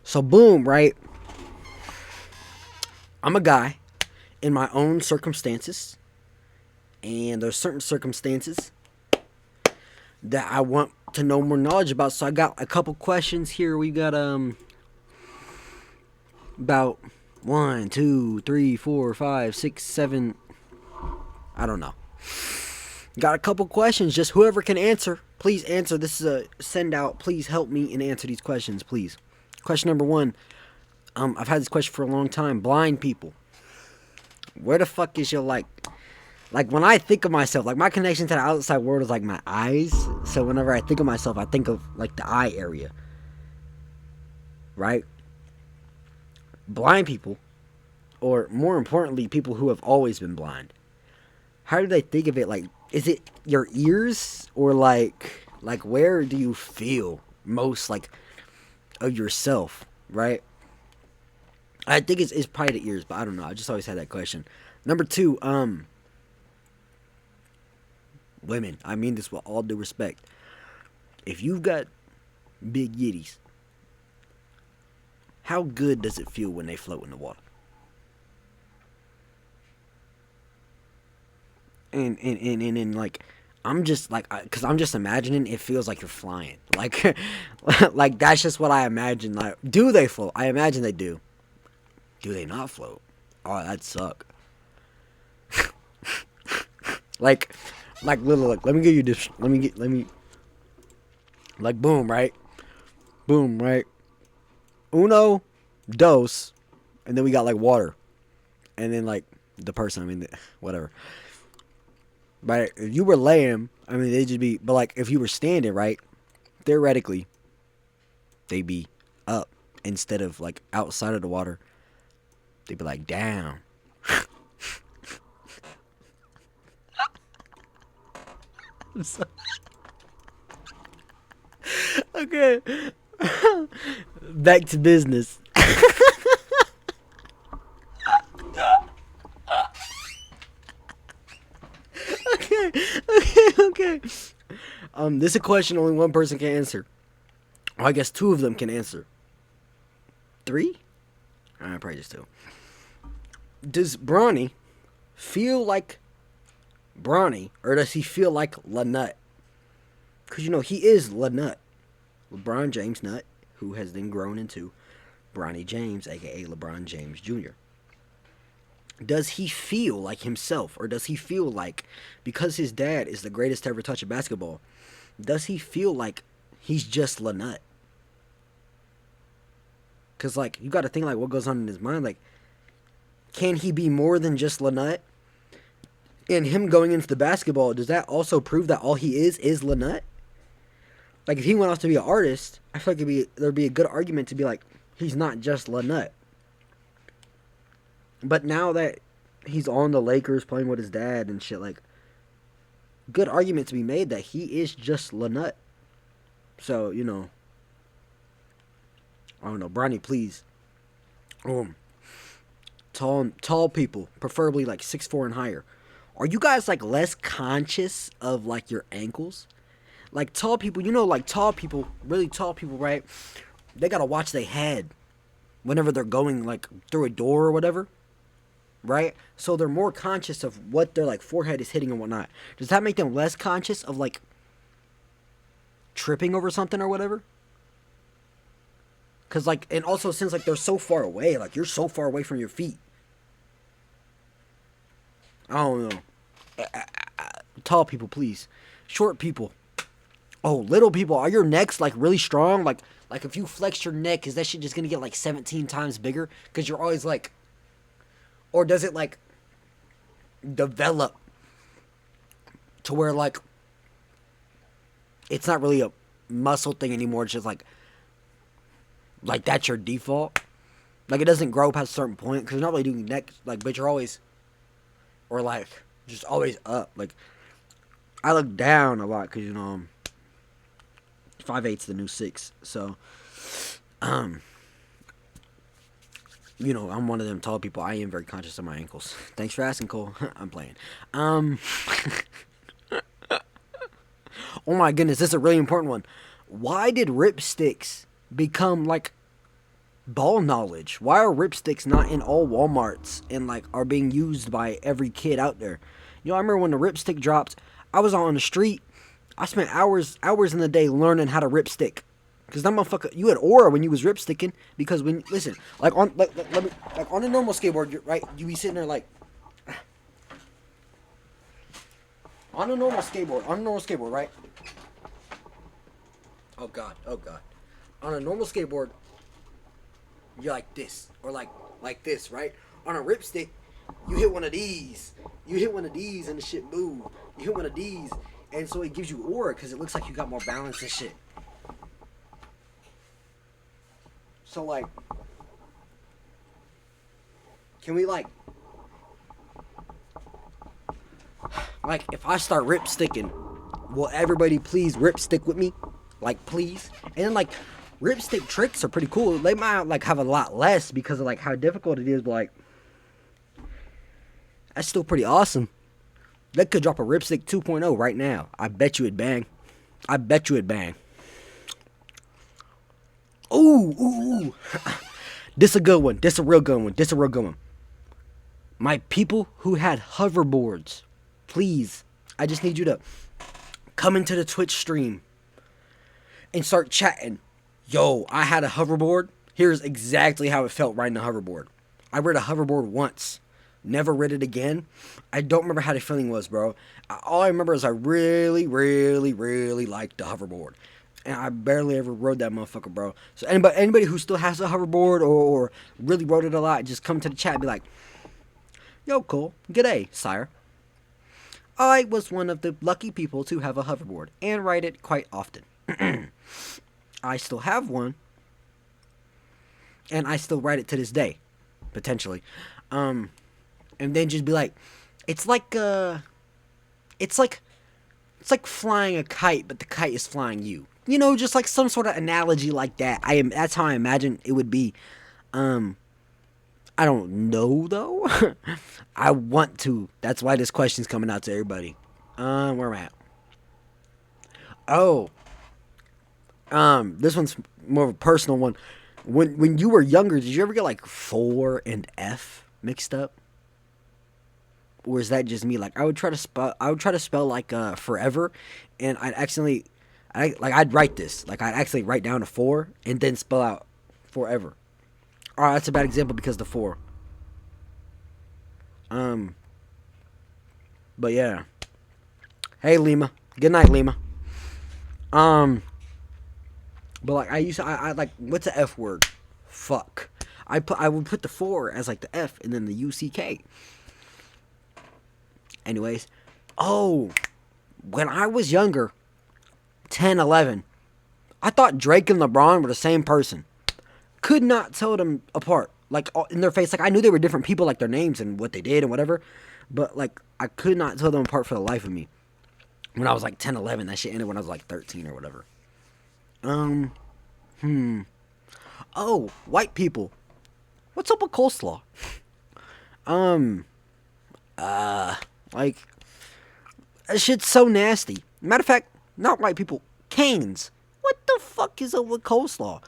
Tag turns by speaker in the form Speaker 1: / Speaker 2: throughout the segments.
Speaker 1: So boom, right? I'm a guy in my own circumstances, and there's certain circumstances that I want to know more knowledge about. So I got a couple questions here. We got about 1, 2, 3, 4, 5, 6, 7. I don't know. Got a couple questions. Just whoever can answer, please answer. This is a send out. Please help me and answer these questions, please. Question number one. I've had this question for a long time. Blind people. Where the fuck is your like when I think of myself, like my connection to the outside world is like my eyes. So whenever I think of myself, I think of like the eye area. Right? Blind people, or more importantly, people who have always been blind. How do they think of it? Like, is it your ears, or like where do you feel most like of yourself? Right? I think it's probably the ears, but I don't know. I just always had that question. Number two, women. I mean this with all due respect. If you've got big yitties, how good does it feel when they float in the water? And like, I'm just like, cause I'm just imagining it feels like you're flying. Like, like that's just what I imagine. Like, do they float? I imagine they do. Do they not float? Oh, that'd suck. like, little. Like, let me give you this. Let me. Like, boom, right? Boom, right? Uno, dos, and then we got like water, and then like the person. I mean, whatever. But if you were laying, I mean, they'd just be. But like, if you were standing, right? Theoretically, they'd be up instead of like outside of the water. They'd be like down. Okay. Back to business. Okay. Okay. This is a question only one person can answer. Well, I guess two of them can answer. Three? Probably just two. Does Bronny feel like Bronny, or does he feel like Lynette? Because, you know, he is Lynette. LeBron James Nut, who has then grown into Bronny James, a.k.a. LeBron James Jr. Does he feel like himself, or does he feel like, because his dad is the greatest to ever touch a basketball, does he feel like he's just Lynette? Because, like, you got to think, like, what goes on in his mind. Like, can he be more than just Lynette? And him going into the basketball, does that also prove that all he is Lynette? Like, if he went off to be an artist, I feel like there'd be a good argument to be like, he's not just Lynette. But now that he's on the Lakers playing with his dad and shit, like, good argument to be made that he is just Lynette. So, you know, I don't know, Bronny, please. Tall people, preferably like 6'4" and higher. Are you guys like less conscious of like your ankles? Like tall people, you know, like tall people, really tall people, right? They gotta watch their head whenever they're going like through a door or whatever, right? So they're more conscious of what their like forehead is hitting and whatnot. Does that make them less conscious of like tripping over something or whatever? Cause like, and also since like they're so far away, like you're so far away from your feet. I don't know. Tall people, please. Short people. Oh, little people. Are your necks like really strong? Like if you flex your neck, is that shit just gonna get like 17 times bigger? Cause you're always like, or does it like develop to where like it's not really a muscle thing anymore? It's just like that's your default. Like it doesn't grow past a certain point because you're not really doing neck like, but you're always, or like just always up. Like I look down a lot because you know 5'8's the new 6, so you know I'm one of them tall people. I am very conscious of my ankles. Thanks for asking, Cole. I'm playing. Oh my goodness, this is a really important one. Why did Ripsticks become like Ball knowledge. Why are ripsticks not in all Walmarts and like are being used by every kid out there? I remember when the ripstick dropped, I was on the street. I spent hours in the day learning how to ripstick. Cause that motherfucker, you had aura when you was ripsticking. Because when listen, like on like on a normal skateboard, right? You be sitting there like on a normal skateboard, right? Oh god. On a normal skateboard, you're like this or like this, right? On a ripstick, you hit one of these. You hit one of these and the shit move. You hit one of these, and so it gives you aura because it looks like you got more balance and shit. So like, can we like if I start rip sticking, will everybody please rip stick with me? Like please? And then like rip stick tricks are pretty cool. They might like have a lot less because of like how difficult it is, but like that's still pretty awesome. They could drop a ripstick 2.0 right now. I bet you it'd bang. Ooh. This a good one. This a real good one. My people who had hoverboards, please, I just need you to come into the Twitch stream and start chatting. Yo, I had a hoverboard. Here's exactly how it felt riding a hoverboard. I rode a hoverboard once. Never rid it again. I don't remember how the feeling was, bro. All I remember is I really liked the hoverboard. And I barely ever rode that motherfucker, bro. So anybody who still has a hoverboard or really rode it a lot, just come to the chat and be like, yo, Cole, g'day, sire. I was one of the lucky people to have a hoverboard and ride it quite often. I still have one. And I still ride it to this day. Potentially. And then just be like, it's like flying a kite, but the kite is flying you. Just like some sort of analogy like that. That's how I imagine it would be. I don't know though. I want to. That's why this question's coming out to everybody. Where am I at? Oh. This one's more of a personal one. When you were younger, did you ever get like 4 and F mixed up? Or is that just me? Like I would try to spell like forever, and I'd write this. Like I'd actually write down a 4 and then spell out forever. Alright, that's a bad example because the 4. But yeah. Hey Lima. Good night, Lima. But like I like, what's the F word? Fuck. I would put the 4 as like the F and then the UCK. Anyways, when I was younger, 10, 11, I thought Drake and LeBron were the same person. Could not tell them apart. Like, in their face, like, I knew they were different people, like, their names and what they did and whatever. But, like, I could not tell them apart for the life of me. When I was, like, 10, 11, that shit ended when I was, like, 13 or whatever. Oh, white people. What's up with coleslaw? Like, that shit's so nasty. Matter of fact, not white people. Canes. What the fuck is up with coleslaw?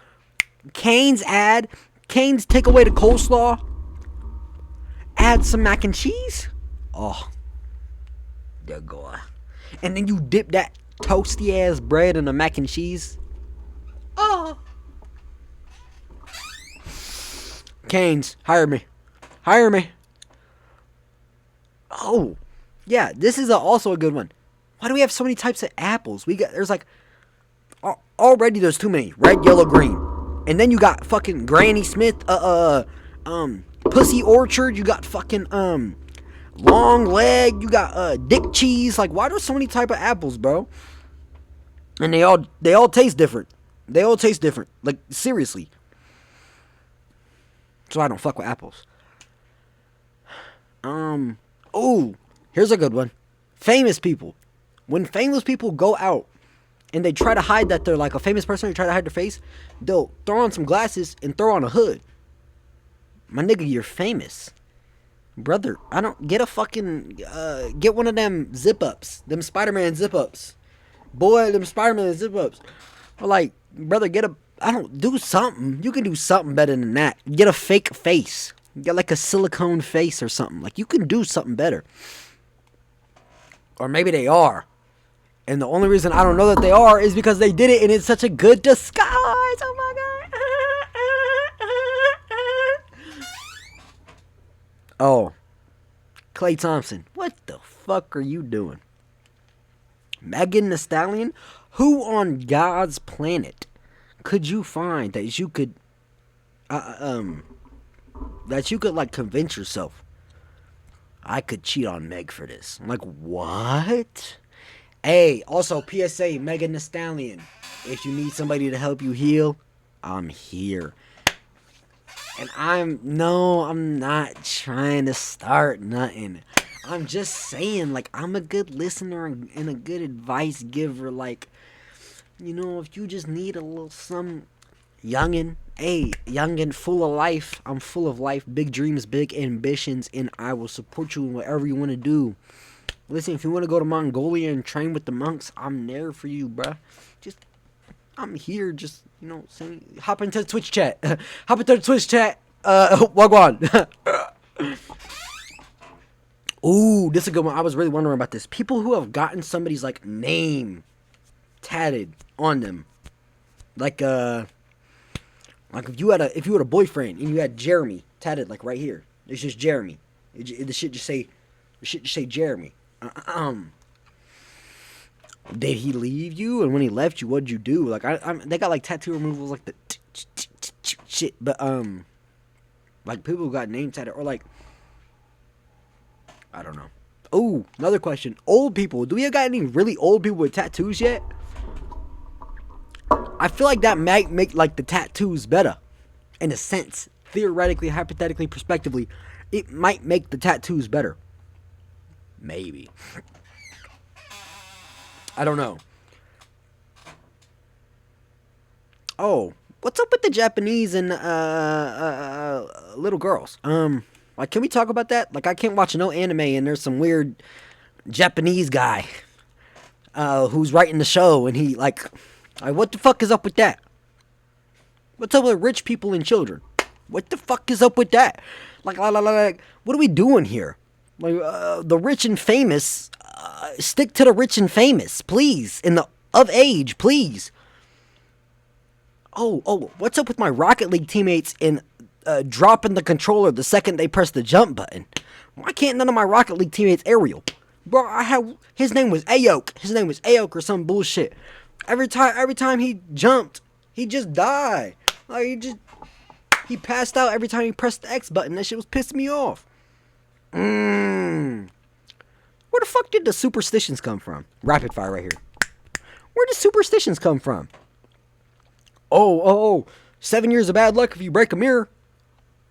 Speaker 1: Canes take away the coleslaw. Add some mac and cheese. Oh. There go. And then you dip that toasty ass bread in the mac and cheese. Oh. Canes, hire me. Oh. Yeah, this is also a good one. Why do we have so many types of apples? There's like, already there's too many. Red, yellow, green. And then you got fucking Granny Smith, Pussy Orchard, you got fucking, Long Leg, you got, Dick Cheese. Like, why are there so many type of apples, bro? And they all taste different. Like, seriously. So I don't fuck with apples. Oh, here's a good one. Famous people. When famous people go out and they try to hide that they're like a famous person, or try to hide their face, they'll throw on some glasses and throw on a hood. My nigga, you're famous. Brother, I don't get a fucking, get one of them zip-ups. Them Spider-Man zip-ups. Boy, them Spider-Man zip-ups. Or like, brother, get I don't do something. You can do something better than that. Get a fake face. Get like a silicone face or something. Like, you can do something better. Or maybe they are. And the only reason I don't know that they are is because they did it and it's such a good disguise. Oh my god. Oh. Clay Thompson. What the fuck are you doing? Megan Thee Stallion? Who on God's planet could you find that you could like convince yourself I could cheat on Meg for this? I'm like, what? Hey, also PSA, Megan Thee Stallion, if you need somebody to help you heal, I'm here. And I'm not trying to start nothing. I'm just saying, like, I'm a good listener and a good advice giver. Like, you know, if you just need a little some youngin', hey, youngin' full of life. I'm full of life, big dreams, big ambitions, and I will support you in whatever you want to do. Listen, if you want to go to Mongolia and train with the monks, I'm there for you, bruh. Just, I'm here, just, you know, hop into the Twitch chat. Hop into the Twitch chat. Wagwan. Ooh, this is a good one. I was really wondering about this. People who have gotten somebody's, like, name tatted on them. Like if you had a boyfriend and you had Jeremy tatted, like, right here. It's just Jeremy. The shit just say Jeremy. Did he leave you? And when he left you, what'd you do? Like, they got like tattoo removals, like the shit. But like people who got name tatted, or like, I don't know. Oh, another question. Old people. Do we got any really old people with tattoos yet? I feel like that might make like the tattoos better, in a sense. Theoretically, hypothetically, prospectively, it might make the tattoos better. Maybe. I don't know. Oh, what's up with the Japanese and little girls? Like, can we talk about that? Like, I can't watch no anime and there's some weird Japanese guy who's writing the show, and he like what the fuck is up with that? What's up with rich people and children? What the fuck is up with that? Like what are we doing here? Like, the rich and famous, stick to the rich and famous, please. In the of age, please. Oh, what's up with my Rocket League teammates in dropping the controller the second they press the jump button? Why can't none of my Rocket League teammates aerial? Bro, his name was Aok. His name was Aok or some bullshit. Every time he jumped, he just died. Like, he passed out every time he pressed the X button. That shit was pissing me off. Where the fuck did the superstitions come from? Rapid fire right here. Where did superstitions come from? Oh, 7 years of bad luck if you break a mirror.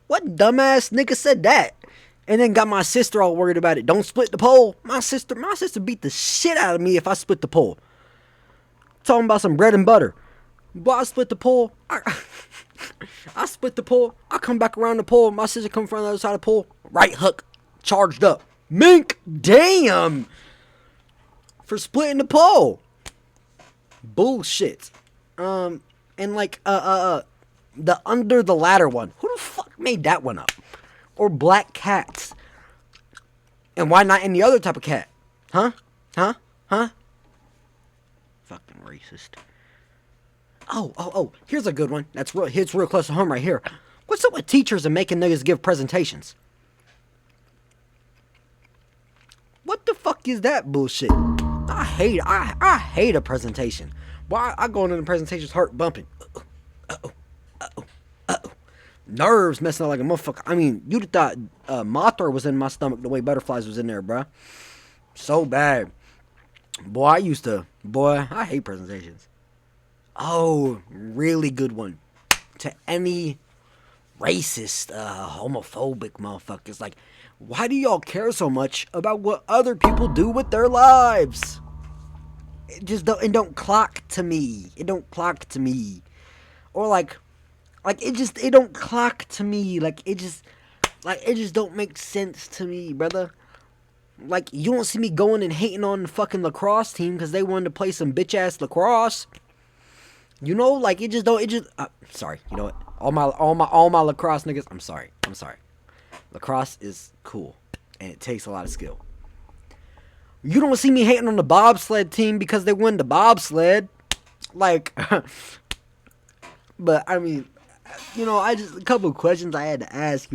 Speaker 1: What dumbass nigga said that? And then got my sister all worried about it. Don't split the pole. My sister beat the shit out of me if I split the pole. Talking about some bread and butter. Boy, I split the pole. I split the pole. I come back around the pole. My sister come from the other side of the pole. Right hook. Charged up. Mink. Damn. For splitting the pole. Bullshit. And like, the under the ladder one. Who the fuck made that one up? Or black cats. And why not any other type of cat? Huh? Fucking racist. Oh, here's a good one. Hits real close to home right here. What's up with teachers and making niggas give presentations? What the fuck is that bullshit? I hate a presentation. Why I go into the presentations heart bumping. Uh-oh. Nerves messing up like a motherfucker. I mean, you'd thought Mothra was in my stomach the way butterflies was in there, bruh. So bad. Boy, I hate presentations. Oh, really good one. To any racist, homophobic motherfuckers. Like, why do y'all care so much about what other people do with their lives? It don't clock to me. It don't clock to me. Or like it don't clock to me. It just don't make sense to me, brother. Like, you don't see me going and hating on the fucking lacrosse team because they wanted to play some bitch ass lacrosse. You know, like it just don't. It just. Sorry. You know what? All my lacrosse niggas. I'm sorry. Lacrosse is cool, and it takes a lot of skill. You don't see me hating on the bobsled team because they win the bobsled, like. But I mean, a couple of questions I had to ask.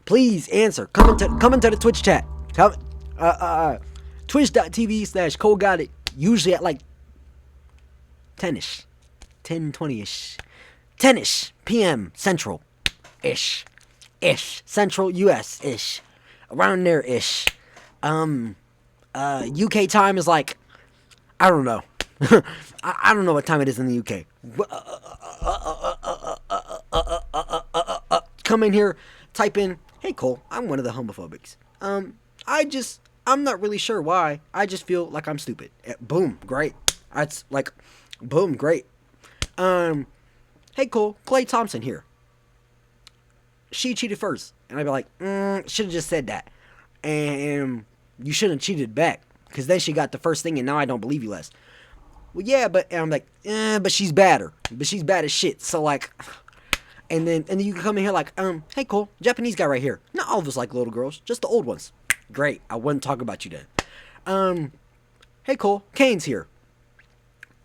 Speaker 1: Please answer. Come into the Twitch chat. Come, Twitch.tv/Cole got it. Usually at like 10ish, 10:20ish, 10ish p.m. Central, ish, Central U.S. ish, around there ish. UK time is like, I don't know. I don't know what time it is in the UK. Come in here, type in, "Hey Cole, I'm one of the homophobics. I'm not really sure why. I just feel like I'm stupid." Boom, great. That's like, boom, great. Hey Cole, Clay Thompson here. She cheated first, and I'd be like, should have just said that, and you shouldn't have cheated back, because then she got the first thing, and now I don't believe you less. Well, yeah, and I'm like, but she's badder. But she's bad as shit. So like, and then you can come in here like, hey Cole, Japanese guy right here. Not all of us like little girls, just the old ones. Great, I wouldn't talk about you then. Hey Cole, Kane's here.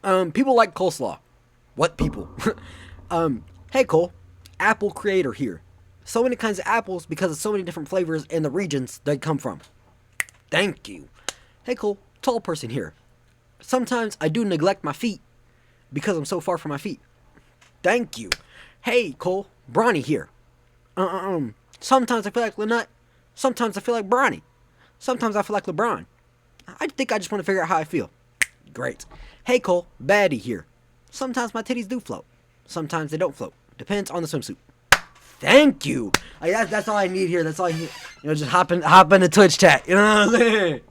Speaker 1: People like coleslaw. What people? Hey Cole, apple creator here. So many kinds of apples because of so many different flavors in the regions they come from. Thank you. Hey Cole, tall person here. Sometimes I do neglect my feet because I'm so far from my feet. Thank you. Hey Cole, Bronny here. Sometimes I feel like Lynette. Sometimes I feel like Bronny. Sometimes I feel like LeBron. I think I just want to figure out how I feel. Great. Hey Cole, Baddie here. Sometimes my titties do float. Sometimes they don't float. Depends on the swimsuit. Thank you. Like, that's all I need here. That's all I need. Just hop in the Twitch chat. You know what I'm saying?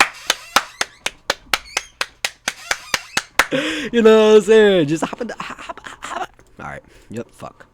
Speaker 1: You know what I'm saying? Just hop in. All right. Yep. Fuck.